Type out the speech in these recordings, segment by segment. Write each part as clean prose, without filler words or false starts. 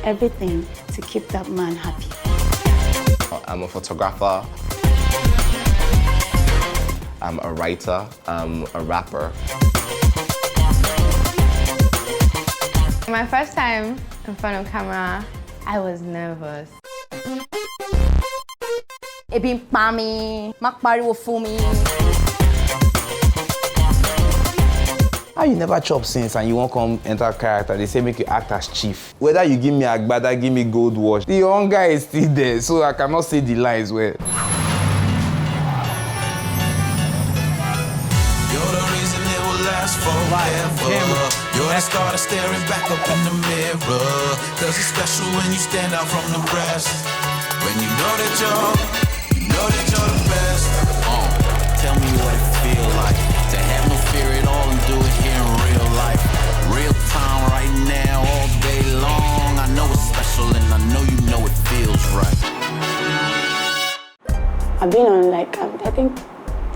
everything to keep that man happy. I'm a photographer. I'm a writer. I'm a rapper. My first time in front of camera, I was nervous. It been pami, makbari wo fumi. How you never chop since and you won't come enter character? They say make you act as chief. Whether you give me agbada, give me gold watch, the hunger is still there, so I cannot say the lines well. You're the reason it will last forever. You're the starter staring back up in the mirror. Cause it's special when you stand out from the rest. When you know that you're the best. Tell me what it feel like to have no fear at all and do it here in real life. Real time right now, all day long. I know it's special and I know you know it feels right. I've been on like, I think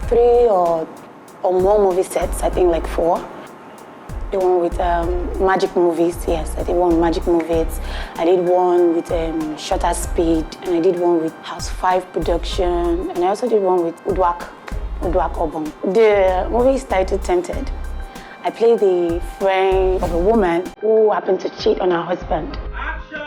3 or more movie sets, I think like 4. The one with Magic Movies, yes, I did one with Magic Movies. I did one with Shutter Speed, and I did one with House 5 Production, and I also did one with Udwak Obon. The movie is titled Tempted. I play the friend of a woman who happened to cheat on her husband. Action!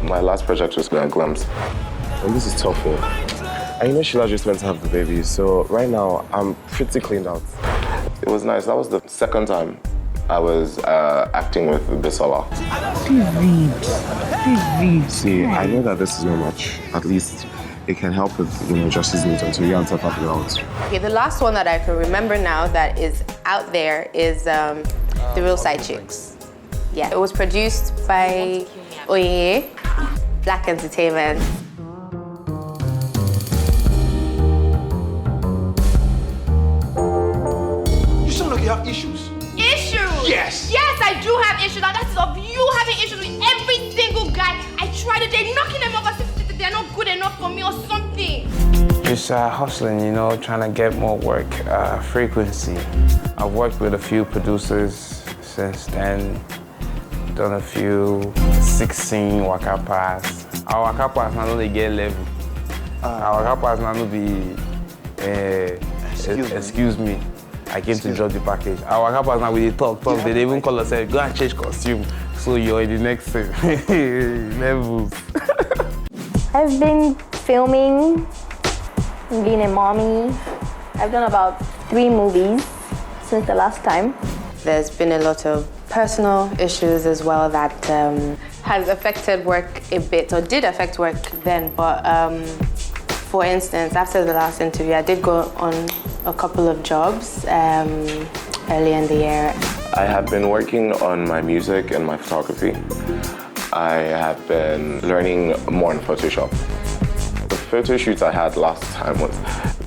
My last project was Glimpse. And this is tough one. And you know Sheila just went to have the baby, so right now I'm pretty cleaned out. It was nice. That was the second time I was acting with Bisola. Please read. See, I know that this is not much. At least it can help with, Josh's needs until you answer that out. Okay, the last one that I can remember now that is out there is The Real Side Chicks. Yeah, it was produced by Oye, Black Entertainment. You sound like you have issues. Issues? Yes. Yes, I do have issues. And that's of you having issues with every single guy I try to date, knocking them off as if they're not good enough for me or something. Just hustling, trying to get more work, frequency. I've worked with a few producers since then. Done a few 16 waka pass. Our waka pass now don't get level. Our waka pass now don't be excuse me. I came to drop the package. Our waka pass now we talk. They even call us go and change costume. So you're in the next levels. I've been filming, being a mommy. I've done about 3 movies since the last time. There's been a lot of personal issues as well that has affected work a bit, or did affect work then. But for instance, after the last interview, I did go on a couple of jobs early in the year. I have been working on my music and my photography. I have been learning more in Photoshop. The photo shoots I had last time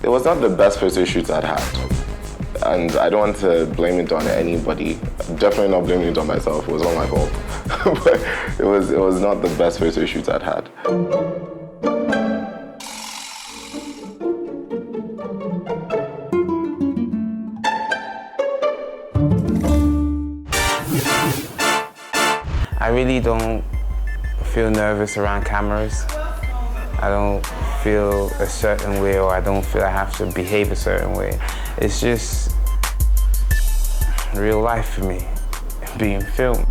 was not the best photo shoots I'd had. And I don't want to blame it on anybody. Definitely not blaming it on myself. It was all my fault. But it was not the best photo shoots I'd had. I really don't feel nervous around cameras. I don't feel a certain way, or I don't feel I have to behave a certain way. It's just real life for me, being filmed.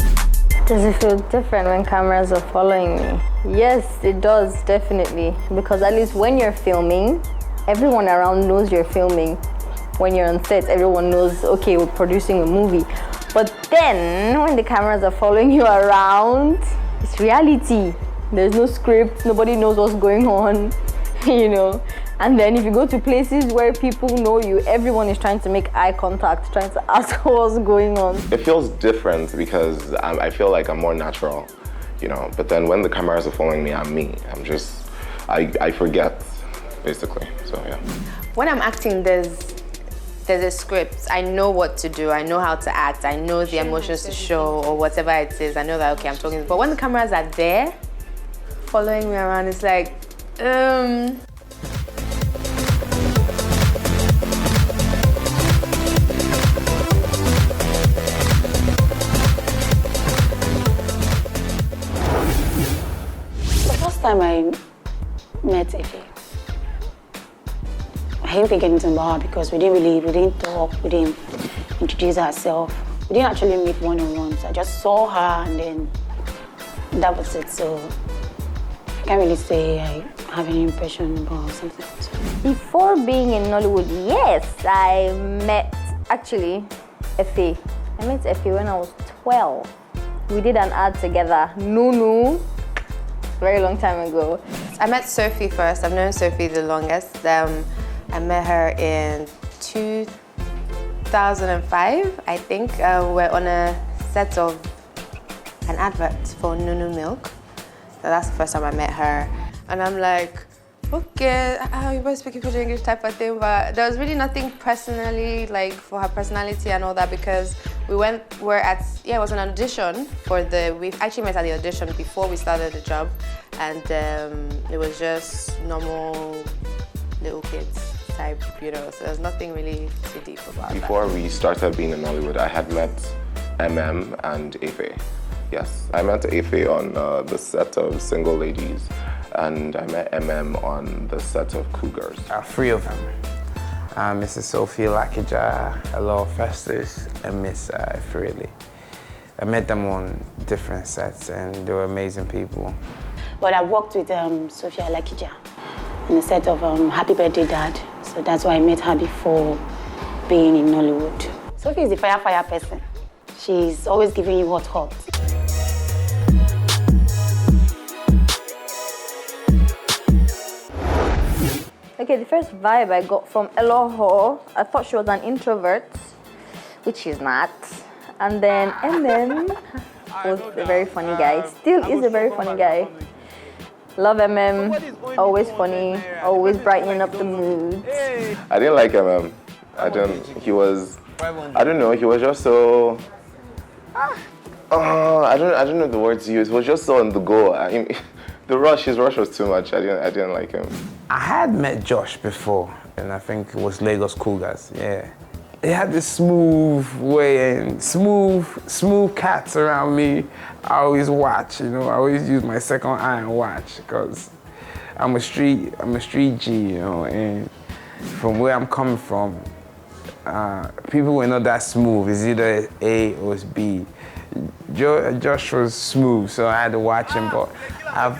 Does it feel different when cameras are following me? Yes, it does, definitely. Because at least when you're filming, everyone around knows you're filming. When you're on set, everyone knows, okay, we're producing a movie. But then, when the cameras are following you around, it's reality. There's no script, nobody knows what's going on, And then if you go to places where people know you, everyone is trying to make eye contact, trying to ask what's going on. It feels different because I feel like I'm more natural, But then when the cameras are following me, I'm me. I forget, basically, so yeah. When I'm acting, there's there's a script. I know what to do. I know how to act. I know the emotions to show or whatever it is. I know that, okay, I'm talking. But when the cameras are there, following me around, it's like, The first time I met Ife, I didn't think anything about her because we didn't talk, we didn't introduce ourselves. We didn't actually meet one-on-one. So I just saw her and then that was it. So I can't really say I have any impression about something. Before being in Nollywood, yes, I met, actually, Effie. I met Effie when I was 12. We did an ad together, Nunu, very long time ago. I met Sophie first. I've known Sophie the longest. I met her in 2005, I think. We're on a set of an advert for Nunu Milk. So that's the first time I met her. And I'm like, okay, you both speaking for English type of thing, but there was really nothing personally, like for her personality and all that, because it was an audition we actually met at the audition before we started the job, and it was just normal little kids type, so there's nothing really too deep about that. Before we started being in Nollywood, I had met MM and Efe. Yes, I met Efe on the set of Single Ladies, and I met MM on the set of Cougars. 3 of them. Mrs. Sophie, Alakija, Hello Festus, and Miss Irele. I met them on different sets, and they were amazing people. But I worked with Sophie Alakija on the set of Happy Birthday Dad. So that's why I met her before being in Nollywood. Sophie is a fire person. She's always giving you hot. Okay, the first vibe I got from Eloho, I thought she was an introvert, which she's not. And then was a very funny guy. Still is a very funny guy. Love always funny, always brightening up the mood. I didn't like I don't know, he was just so, I don't know the words to use. He was just so on the go. I mean, his rush was too much. I didn't like him. I had met Josh before, and I think it was Lagos Cougars, yeah. He had this smooth way and smooth cats around me. I always watch, I always use my second eye and watch, because I'm a street G, and from where I'm coming from, people were not that smooth. It's either A or it's B. Josh was smooth, so I had to watch him, but I'm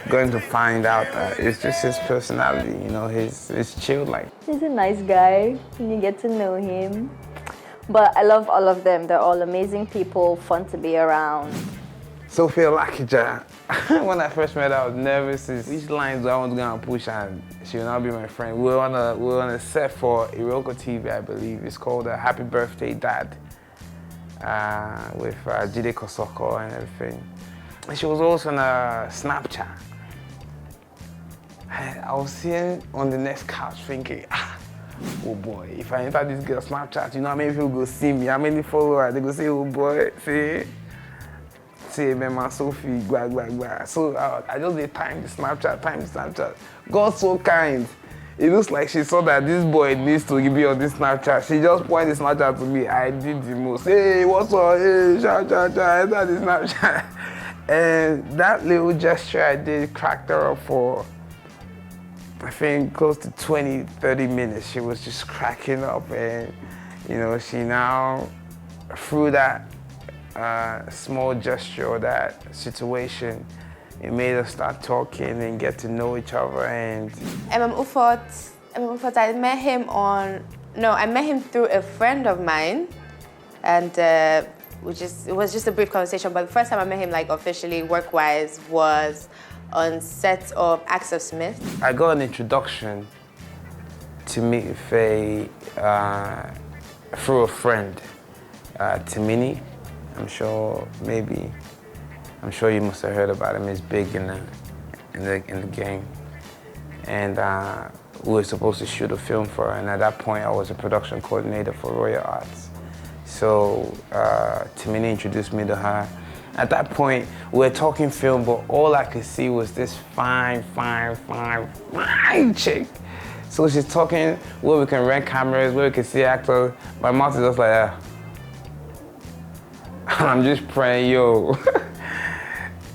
going to find out that it's just his personality, his chill like. He's a nice guy, and you get to know him. But I love all of them. They're all amazing people, fun to be around. Sophie Alakija, when I first met her, I was nervous. Which lines I was gonna push, and she will now be my friend. We were on a set for Iroko TV, I believe. It's called Happy Birthday Dad. With Jide Kosoko and everything. And she was also on Snapchat. I was sitting on the next couch thinking, oh boy, if I enter this girl's Snapchat, how many people go see me, how many followers, they go say, oh boy, see, man, Sophie, blah. So I just did time the Snapchat. God so kind. It looks like she saw that this boy needs to be on this Snapchat. She just pointed the Snapchat to me. I did the most. Hey, what's up? Hey, cha, enter the Snapchat. And that little gesture I did cracked her up for, I think, close to 20, 30 minutes. She was just cracking up, and, she now, through that small gesture, that situation, it made us start talking and get to know each other. And Ufot, I met him through a friend of mine, and it was just a brief conversation. But the first time I met him, like officially work-wise, was on set of Acts of Smith. I got an introduction to meet Faye through a friend, Timini. I'm sure you must have heard about him. He's big in the game. And we were supposed to shoot a film for her, and at that point I was a production coordinator for Royal Arts. So Timini introduced me to her. At that point, we were talking film, but all I could see was this fine chick. So she's talking where we can rent cameras, where we can see actors. My mouth is just like that. I'm just praying, yo,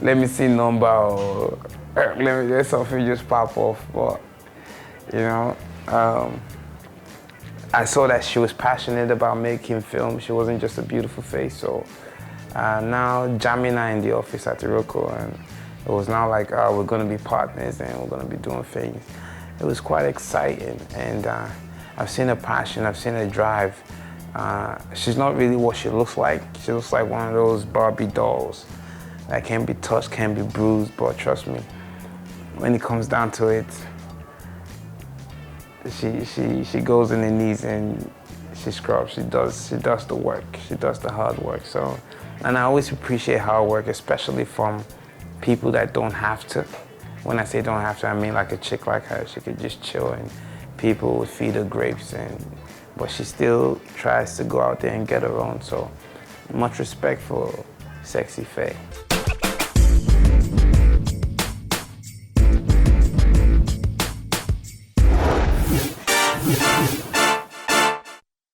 let me see number, or let something just pop off. But, you know, I saw that she was passionate about making film. She wasn't just a beautiful face. So now jamming her in the office at Iroko, and it was now like, oh, we're gonna be partners and we're gonna be doing things. It was quite exciting, and I've seen her passion, I've seen her drive. She's not really what she looks like. She looks like one of those Barbie dolls that can be touched, can be bruised, but trust me, when it comes down to it, she goes in the knees and she scrubs. She does the work. She does the hard work. So, and I always appreciate hard work, especially from people that don't have to. When I say don't have to, I mean like a chick like her. She could just chill and people would feed her grapes, but she still tries to go out there and get her own. So, much respect for Sexy Faye.